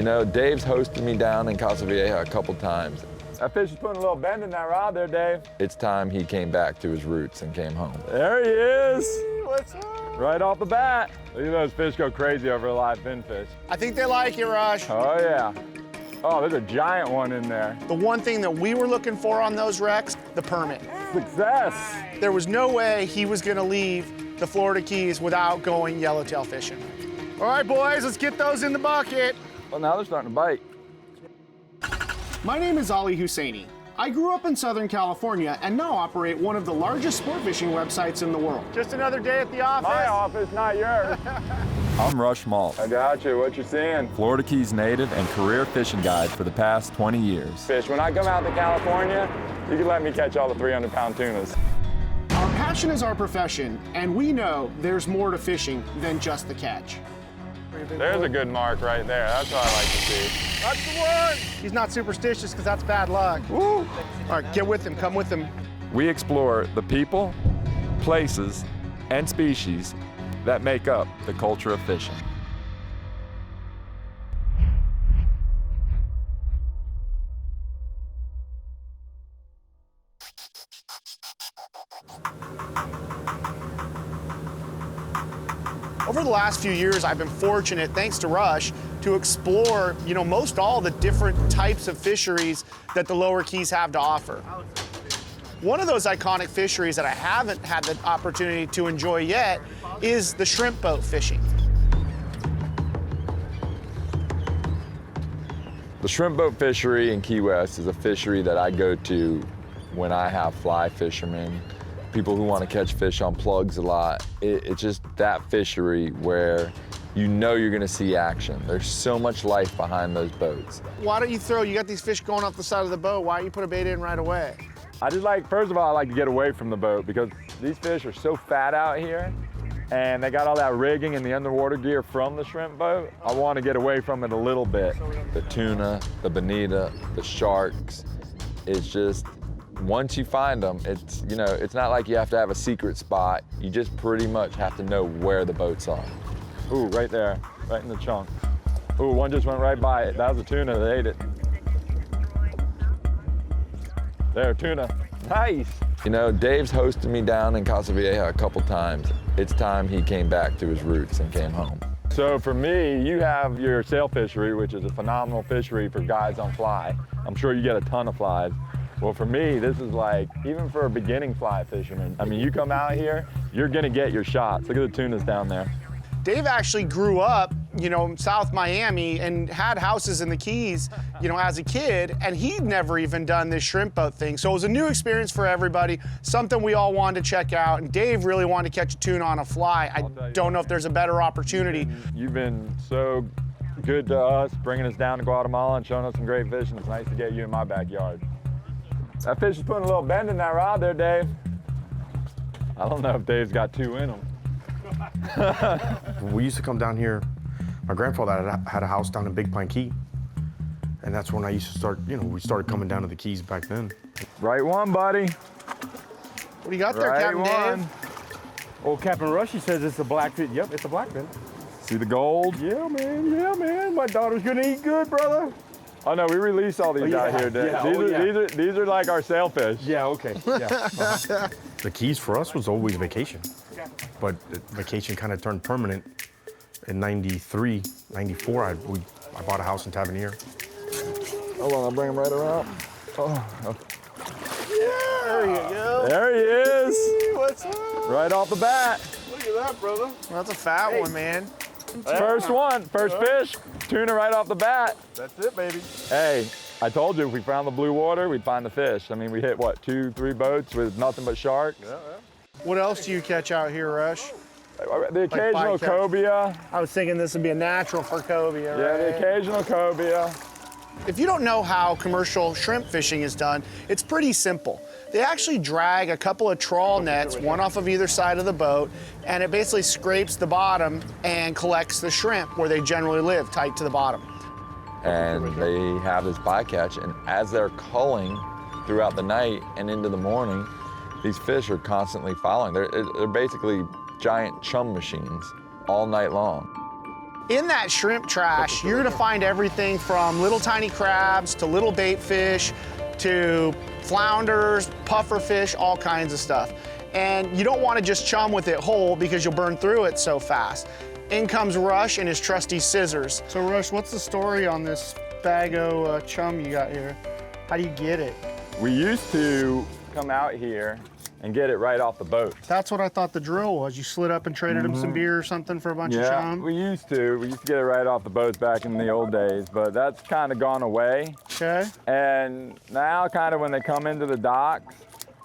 You know, Dave's hosted me down in Casa Vieja a couple times. That fish is putting a little bend in that rod there, Dave. It's time he came back to his roots and came home. There he is. What's up? Right off the bat. Look at those fish go crazy over a live finfish. I think they like you, Rush. Oh, yeah. Oh, there's a giant one in there. The one thing that we were looking for on those wrecks, the permit. Success. There was no way he was gonna leave the Florida Keys without going yellowtail fishing. All right, boys, let's get those in the bucket. Well, now they're starting to bite. My name is Ali Hussainy. I grew up in Southern California and now operate one of the largest sport fishing websites in the world. Just another day at the office. My office, not yours. I'm Rush Maltz. I got you. What you seeing? Florida Keys native and career fishing guide for the past 20 years. Fish. When I come out to California, you can let me catch all the 300-pound tunas. Our passion is our profession, and we know there's more to fishing than just the catch. There's a good mark right there. That's what I like to see. That's the one! He's not superstitious because that's bad luck. Woo! All right, get with him, come with him. We explore the people, places, and species that make up the culture of fishing. Over the last few years, I've been fortunate, thanks to Rush, to explore, most all the different types of fisheries that the Lower Keys have to offer. One of those iconic fisheries that I haven't had the opportunity to enjoy yet is the shrimp boat fishing. The shrimp boat fishery in Key West is a fishery that I go to when I have fly fishermen, people who want to catch fish on plugs a lot. It's just that fishery where you know you're going to see action. There's so much life behind those boats. Why don't you got these fish going off the side of the boat, why don't you put a bait in right away? First of all, I like to get away from the boat because these fish are so fat out here and they got all that rigging and the underwater gear from the shrimp boat. I want to get away from it a little bit. The tuna, the bonita, the sharks, it's just, once you find them, it's not like you have to have a secret spot. You just pretty much have to know where the boats are. Ooh, right there, right in the chunk. Ooh, one just went right by it. That was a tuna that ate it. There, tuna. Nice. Dave's hosted me down in Casa Vieja a couple times. It's time he came back to his roots and came home. So for me, you have your sail fishery, which is a phenomenal fishery for guys on fly. I'm sure you get a ton of flies. Well, for me, this is like, even for a beginning fly fisherman, I mean, you come out here, you're gonna get your shots. Look at the tunas down there. Dave actually grew up, South Miami and had houses in the Keys, as a kid, and he'd never even done this shrimp boat thing. So it was a new experience for everybody, something we all wanted to check out, and Dave really wanted to catch a tuna on a fly. I don't know if there's a better opportunity. You've been so good to us, bringing us down to Guatemala and showing us some great fish, and it's nice to get you in my backyard. That fish is putting a little bend in that rod there, Dave. I don't know if Dave's got two in him. We used to come down here. My grandfather had a house down in Big Pine Key. And that's when I used to start, we started coming down to the Keys back then. Right one, buddy. What do you got there, Captain Dave? Old Captain Rushy says it's a blackfin. Yep, it's a blackfin. See the gold? Yeah, man. My daughter's gonna eat good, brother. Oh no, we release all these out here, Dave. Yeah, these are like our sailfish. Yeah, okay. Yeah. The Keys for us was always vacation. But vacation kind of turned permanent in 93, 94. I bought a house in Tavernier. Hold on, I'll bring him right around. Oh. Yeah, there you go. There he is. What's up? Right off the bat. Look at that, brother. Well, that's a fat one, man. First one, first fish. Tuna right off the bat. That's it, baby. Hey, I told you if we found the blue water, we'd find the fish. I mean, we hit, what, 2, 3 boats with nothing but sharks? Yeah. What else do you catch out here, Rush? The occasional bycatch. cobia. I was thinking this would be a natural for cobia, Yeah, right? the occasional cobia. If you don't know how commercial shrimp fishing is done, it's pretty simple. They actually drag a couple of trawl nets, one off of either side of the boat, and it basically scrapes the bottom and collects the shrimp where they generally live, tight to the bottom. And they have this bycatch, and as they're culling throughout the night and into the morning, these fish are constantly following. They're basically giant chum machines all night long. In that shrimp trash, you're gonna find everything from little tiny crabs to little bait fish to flounders, puffer fish, all kinds of stuff. And you don't wanna just chum with it whole because you'll burn through it so fast. In comes Rush and his trusty scissors. So Rush, what's the story on this Bago chum you got here? How do you get it? We used to come out here and get it right off the boat. That's what I thought the drill was. You slid up and traded him some beer or something for a bunch of chum? We used to. We used to get it right off the boats back in the old days, but that's kind of gone away. Okay. And now kind of when they come into the docks,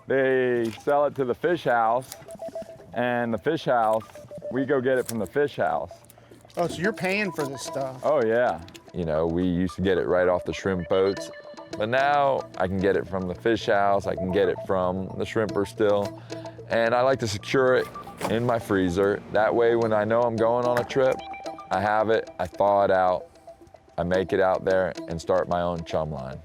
they sell it to the fish house, and the fish house, we go get it from the fish house. Oh, so you're paying for this stuff. Oh yeah. You know, we used to get it right off the shrimp boats, but now I can get it from the fish house, I can get it from the shrimper still, and I like to secure it in my freezer. That way when I know I'm going on a trip, I have it, I thaw it out, I make it out there and start my own chum line.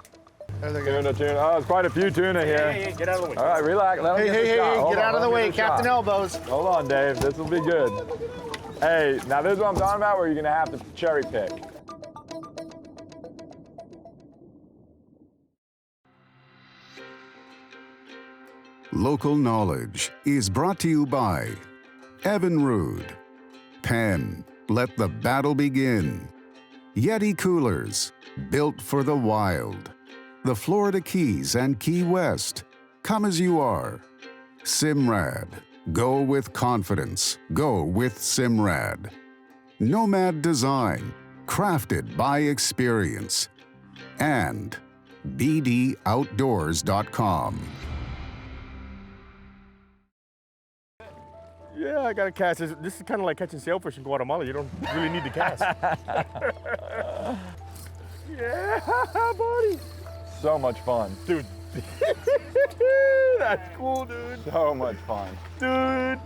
There they go. Tuna. Oh, there's quite a few tuna here. Hey, get out of the way. All right, relax. Let 'em get the shot. Hold get on, out of let the 'em way, get the Captain shot. Elbows. Hold on, Dave. This will be good. Hey, now this is what I'm talking about where you're gonna have to cherry pick. Local Knowledge is brought to you by Evan Rood, Penn, Let the Battle Begin, Yeti Coolers, built for the wild, the Florida Keys and Key West, come as you are, Simrad, go with confidence, go with Simrad, Nomad Design, crafted by experience, and BDOutdoors.com. Yeah, I gotta cast. This is kind of like catching sailfish in Guatemala. You don't really need to cast. Yeah, buddy. So much fun. Dude. That's cool, dude. So much fun. Dude.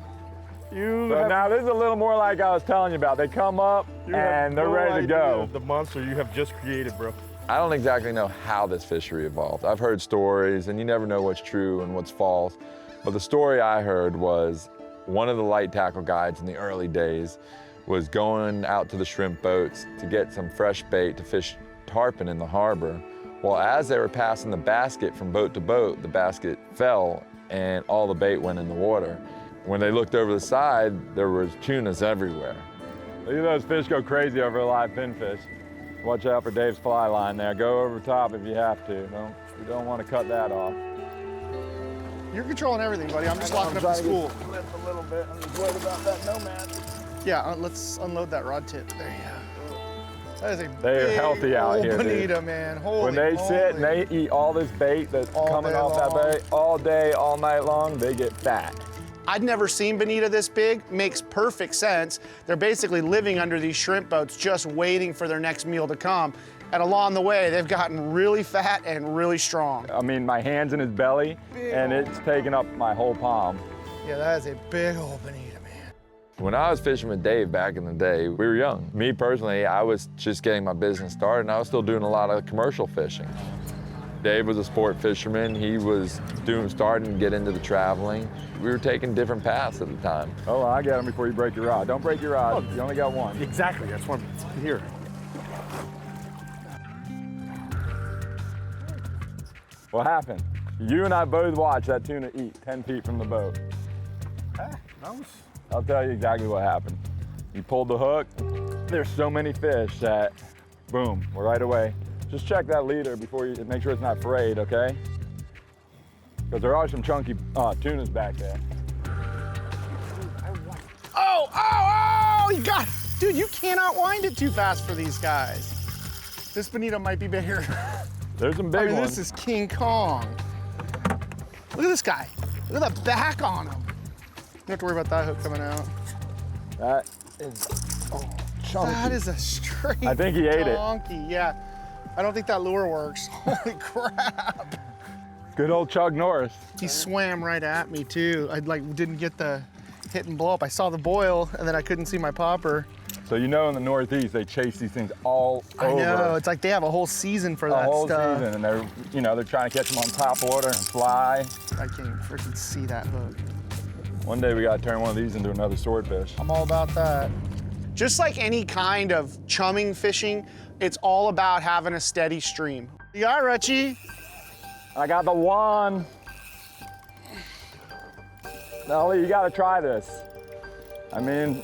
So now this is a little more like I was telling you about. They come up and they're ready to go. The monster you have just created, bro. I don't exactly know how this fishery evolved. I've heard stories and you never know what's true and what's false. But the story I heard was one of the light tackle guides in the early days was going out to the shrimp boats to get some fresh bait to fish tarpon in the harbor. Well, as they were passing the basket from boat to boat, the basket fell and all the bait went in the water. When they looked over the side, there was tunas everywhere. Look at those fish go crazy over a live pinfish. Watch out for Dave's fly line there. Go over top if you have to. You don't want to cut that off. You're controlling everything, buddy. I'm just locking up the spool. Lift a little bit. I'm just worried about that nomad. Yeah, let's unload that rod tip. There you go. That is a They're big healthy out old here, dude. bonita, man. Holy When they sit and moly. they eat all this bait that's All coming day off long. that bait all day, all night long, they get fat. I'd never seen bonita this big. Makes perfect sense. They're basically living under these shrimp boats, just waiting for their next meal to come. And along the way, they've gotten really fat and really strong. I mean, my hand's in his belly, and it's taking up my whole palm. Yeah, that is a big old bonita, man. When I was fishing with Dave back in the day, we were young. Me personally, I was just getting my business started, and I was still doing a lot of commercial fishing. Dave was a sport fisherman. He was starting to get into the traveling. We were taking different paths at the time. Oh, I get him before you break your rod. Don't break your rod. You only got one. Exactly. That's what I'm here. What happened? You and I both watched that tuna eat 10 feet from the boat. I'll tell you exactly what happened. You pulled the hook. There's so many fish that, boom, we're right away. Just check that leader before you, make sure it's not frayed, okay? Because there are some chunky tunas back there. Oh, you got it. Dude, you cannot wind it too fast for these guys. This bonita might be bigger. There's some big ones. This is King Kong. Look at this guy. Look at the back on him. You don't have to worry about that hook coming out. That is chunky. That is a straight I think he ate it. donkey. Yeah. I don't think that lure works. Holy crap. Good old Chuck Norris. He swam right at me too. I didn't get the hit and blow up. I saw the boil and then I couldn't see my popper. So you know in the Northeast, they chase these things all over. I know, it's like they have a whole season for that a whole stuff. season, and they're trying to catch them on top water and fly. I can't freaking see that hook. One day we gotta turn one of these into another swordfish. I'm all about that. Just like any kind of chumming fishing, it's all about having a steady stream. You got it, Richie? I got the one. Ellie, you gotta try this. I mean,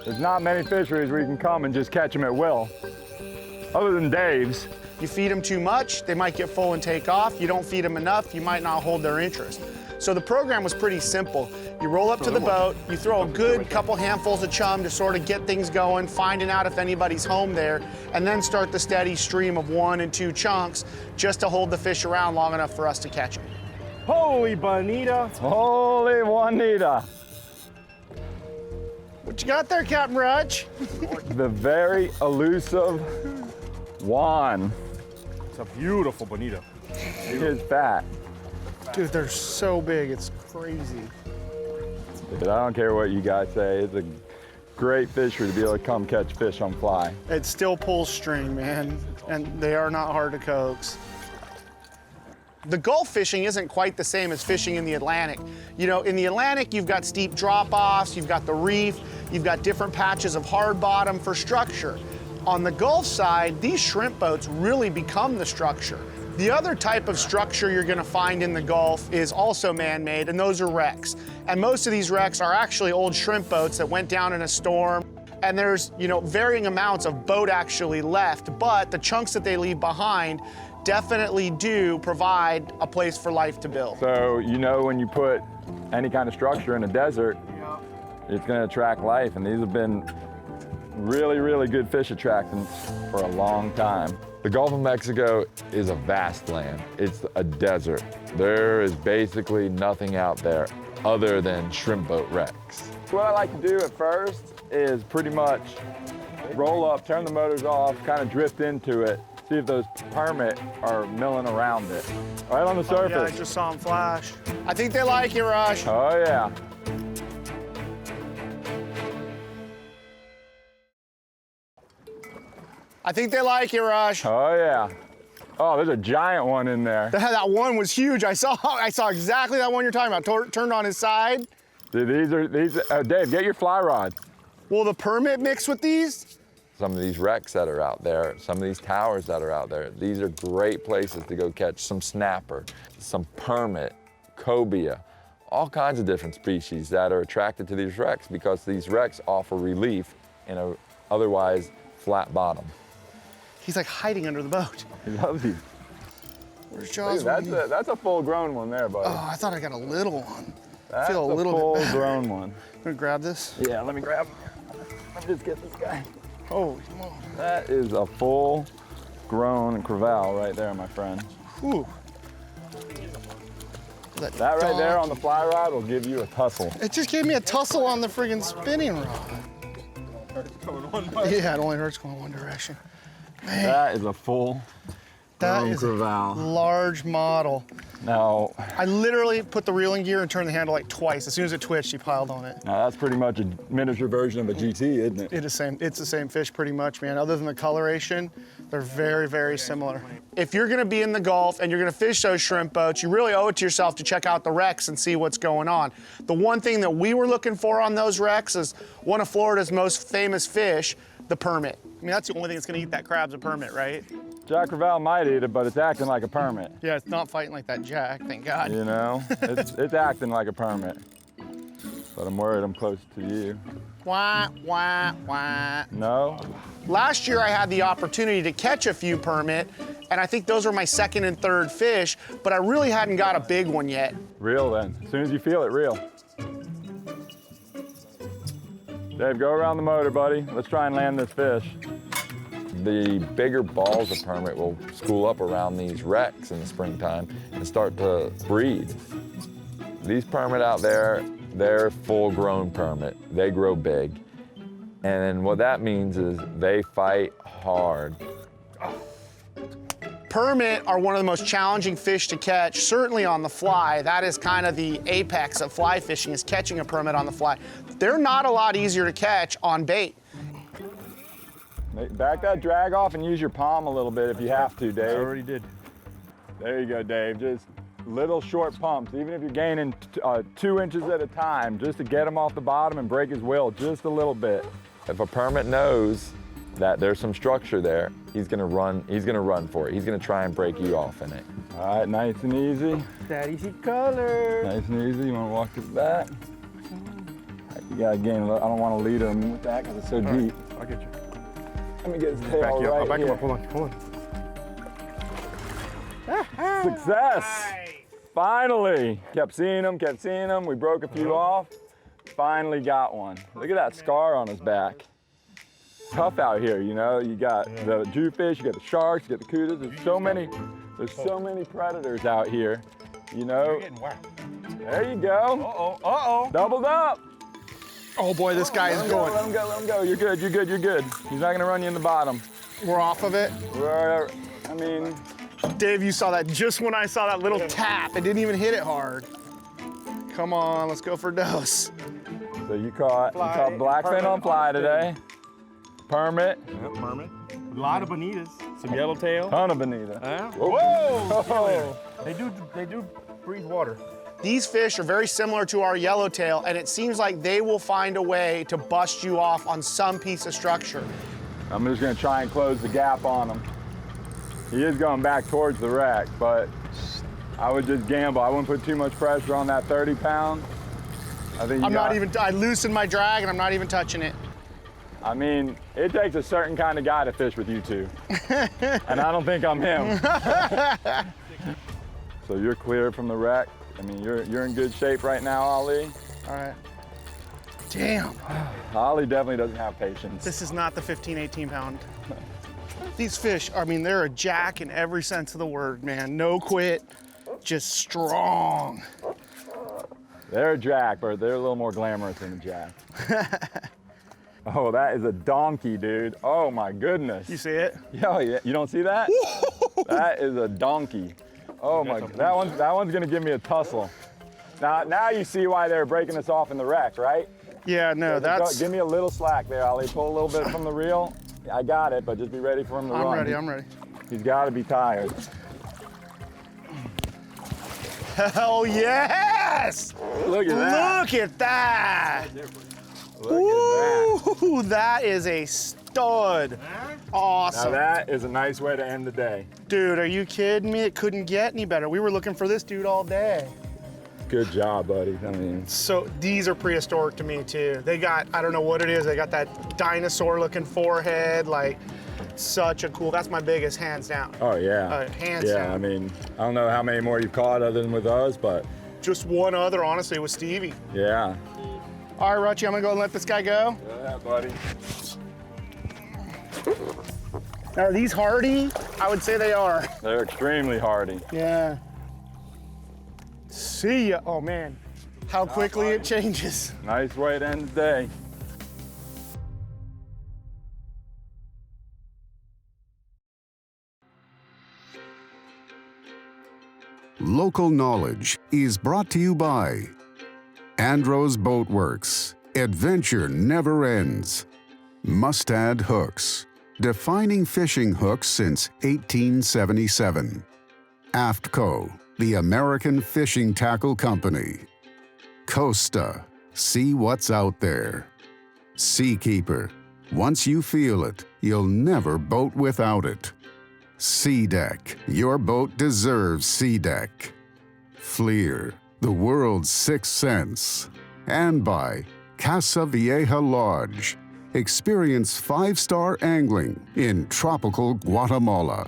there's not many fisheries where you can come and just catch them at will, other than Dave's. You feed them too much, they might get full and take off. You don't feed them enough, you might not hold their interest. So the program was pretty simple. You roll up to the boat, you throw a good couple handfuls of chum to sort of get things going, finding out if anybody's home there, and then start the steady stream of 1 and 2 chunks just to hold the fish around long enough for us to catch them. Holy bonita. Holy Juanita. What you got there, Captain Rutch? The very elusive Juan. It's a beautiful bonita. He is fat. Dude, they're so big, it's crazy. Dude, I don't care what you guys say. It's a great fishery to be able to come catch fish on fly. It still pulls string, man, and they are not hard to coax. The Gulf fishing isn't quite the same as fishing in the Atlantic. You know, in the Atlantic, you've got steep drop-offs, you've got the reef, you've got different patches of hard bottom for structure. On the Gulf side, these shrimp boats really become the structure. The other type of structure you're gonna find in the Gulf is also man-made, and those are wrecks. And most of these wrecks are actually old shrimp boats that went down in a storm. And there's, you know, varying amounts of boat actually left, but the chunks that they leave behind definitely do provide a place for life to build. So, you know, when you put any kind of structure in a desert, it's gonna attract life, and these have been really, really good fish attractants for a long time. The Gulf of Mexico is a vast land. It's a desert. There is basically nothing out there other than shrimp boat wrecks. What I like to do at first is pretty much roll up, turn the motors off, kind of drift into it, see if those permit are milling around it. Right on the surface. Yeah, I just saw them flash. I think they like you, Rush. Oh yeah. I think they like you, Rush. Oh yeah. Oh, there's a giant one in there. That one was huge. I saw exactly that one you're talking about. Turned on his side. Dude, Dave, get your fly rod. Will the permit mix with these? Some of these wrecks that are out there, some of these towers that are out there, these are great places to go catch some snapper, some permit, cobia, all kinds of different species that are attracted to these wrecks because these wrecks offer relief in a otherwise flat bottom. He's like hiding under the boat. He loves you. Where's Jaws? That's a full-grown one there, buddy. Oh, I thought I got a little one. That's I feel a little bit better. full-grown one. I'm gonna grab this. Yeah, let me grab him. Let me just get this guy. Holy moly. That is a full-grown crevalle right there, my friend. Whew. That right there on the fly rod will give you a tussle. It just gave me a tussle on the friggin' spinning rod. Yeah, it only hurts going one direction. Man, That is a full that is a crevalle. large model. Now, I literally put the reeling gear and turned the handle like twice. As soon as it twitched, he piled on it. that's pretty much a miniature version of a GT, isn't it? It's the same fish pretty much, man. Other than the coloration, they're very, very similar. If you're gonna be in the Gulf and you're gonna fish those shrimp boats, you really owe it to yourself to check out the wrecks and see what's going on. The one thing that we were looking for on those wrecks is one of Florida's most famous fish, the permit. I mean, that's the only thing that's gonna eat that crab's a permit, right? Jack crevalle might eat it, but it's acting like a permit. Yeah, it's not fighting like that jack, thank God. You know, it's acting like a permit. But I'm worried I'm close to you. Wah, wah, wah. No? Last year I had the opportunity to catch a few permit, and I think those were my second and third fish, but I really hadn't got a big one yet. Reel then. As soon as you feel it, reel. Dave, go around the motor, buddy. Let's try and land this fish. The bigger balls of permit will school up around these wrecks in the springtime and start to breed. These permit out there, they're full-grown permit. They grow big. And what that means is they fight hard. Permit are one of the most challenging fish to catch, certainly on the fly. That is kind of the apex of fly fishing, is catching a permit on the fly. They're not a lot easier to catch on bait. Back that drag off and use your palm a little bit if you have to, Dave. I already did. There you go, Dave. Just little short pumps, even if you're gaining 2 inches at a time, just to get him off the bottom and break his will just a little bit. If a permit knows that there's some structure there, he's gonna run for it. He's gonna try and break you off in it. All right, nice and easy. That easy color. Nice and easy. You wanna walk this back? You gotta gain, I don't wanna lead him with that because it's so deep. I'll get you. Let me get his tail Back you up. right I'll back here. him up. Hold on. Success! Finally! Kept seeing him. We broke a few off. Finally got one. Look at that scar on his back. Tough out here, you know. You got the jewfish, you got the sharks, you got the kudas. There's so many predators out here, you know. You're getting whacked. There you go. Uh-oh. Doubled up. Oh boy, this guy is going. Let him go. You're good. He's not gonna run you in the bottom. We're off of it. I mean, Dave, you saw that just when I saw that little tap. It didn't even hit it hard. Come on, let's go for dose. so you caught blackfin on fly today. Permit. Yep, permit. A lot of bonitas. Some yellowtail. Ton of bonita. Whoa! They do breathe water. These fish are very similar to our yellowtail, and it seems like they will find a way to bust you off on some piece of structure. I'm just gonna try and close the gap on him. He is going back towards the wreck, but I would just gamble. I wouldn't put too much pressure on that 30-pound. I think I loosened my drag and I'm not even touching it. I mean, it takes a certain kind of guy to fish with you two. And I don't think I'm him. So you're clear from the wreck. I mean, you're in good shape right now, Ali. All right. Damn. Ali definitely doesn't have patience. This is not the 15, 18 pound. These fish, I mean, they're a jack in every sense of the word, man. No quit, just strong. They're a jack, but they're a little more glamorous than a jack. Oh, that is a donkey, dude. Oh my goodness. You see it? Yeah, you don't see that? That is a donkey. Oh my, that one's gonna give me a tussle. Now you see why they're breaking us off in the wreck, right? Yeah, no, that's... Give me a little slack there, Ali. Pull a little bit from the reel. I got it, but just be ready for him to run. I'm ready. He's gotta be tired. Hell yes! Look at that. Look at that! Look at that. Ooh, that is a stud. Awesome. Now that is a nice way to end the day. Dude, are you kidding me? It couldn't get any better. We were looking for this dude all day. Good job, buddy. I mean, So these are prehistoric to me too. They got, I don't know what it is, they got that dinosaur looking forehead, like such a cool, that's my biggest, hands down. oh yeah. Hands yeah, down. I mean, I don't know how many more you've caught other than with us, but Just one other, honestly, with Stevie. yeah. All right, Rutchy, I'm gonna go and let this guy go. Yeah, buddy. Now, are these hardy? I would say they are. They're extremely hardy. Yeah. See ya. Oh man, how quickly it changes. Nice way to end the day. Local knowledge is brought to you by Andros Boat Works. Adventure never ends. Mustad Hooks. Defining fishing hooks since 1877. AFTCO, the American Fishing Tackle Company. Costa. See what's out there. Seakeeper. Once you feel it, you'll never boat without it. Sea Deck. Your boat deserves Sea Deck. Fleer, the world's sixth sense. And by Casa Vieja Lodge. Experience 5-star angling in tropical Guatemala.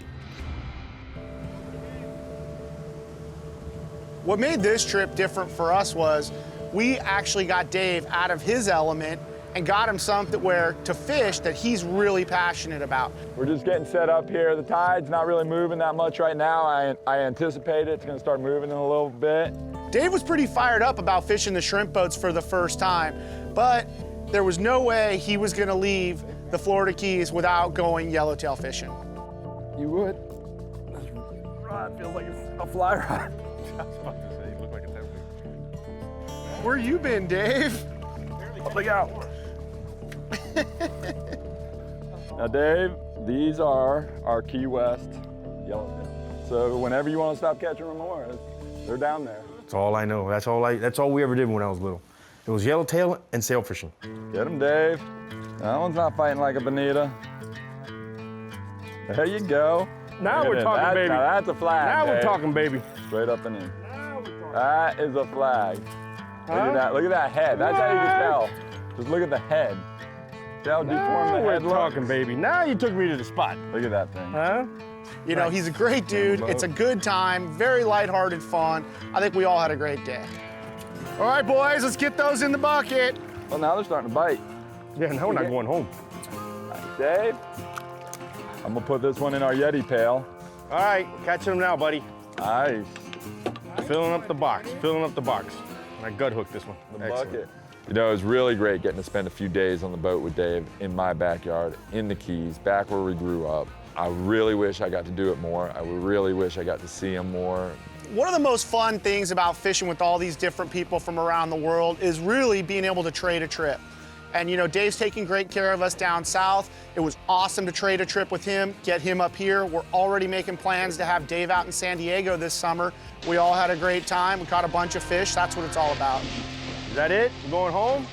What made this trip different for us was we actually got Dave out of his element and got him something to fish that he's really passionate about. We're just getting set up here. The tide's not really moving that much right now. I anticipate it's gonna start moving in a little bit. Dave was pretty fired up about fishing the shrimp boats for the first time, but there was no way he was gonna leave the Florida Keys without going yellowtail fishing. You would? This rod feels like it's a fly rod. I was about to say, you look like a template. Where you been, Dave? Look out. Now, Dave, these are our Key West yellowtail. So whenever you want to stop catching them more, they're down there. That's all I know. That's all we ever did when I was little. It was yellowtail and sail fishing. Get them, Dave. That one's not fighting like a bonita. There you go. Now Look we're at talking, that. baby. Now that's a flag. Now we're Dave. talking, baby. Straight up and in. Now we're talking. That is a flag. Look Huh? at that. Look at that head. That's how you can tell. Just look at the head. See how deformed Now the we're head looks? talking, baby. Now you took me to the spot. Look at that thing. Huh? You know, he's a great dude. It's a good time, very lighthearted fun. I think we all had a great day. All right, boys, let's get those in the bucket. Well, now they're starting to bite. Yeah, now we're not going home. Dave, I'm gonna put this one in our Yeti pail. All right, catching them now, buddy. Nice. Filling up the box, filling up the box. And I gut hooked this one. The Excellent. bucket. You know, it was really great getting to spend a few days on the boat with Dave in my backyard, in the Keys, back where we grew up. I really wish I got to do it more. I really wish I got to see him more. One of the most fun things about fishing with all these different people from around the world is really being able to trade a trip. And you know, Dave's taking great care of us down south. It was awesome to trade a trip with him, get him up here. We're already making plans to have Dave out in San Diego this summer. We all had a great time. We caught a bunch of fish. That's what it's all about. Is that it? You going home?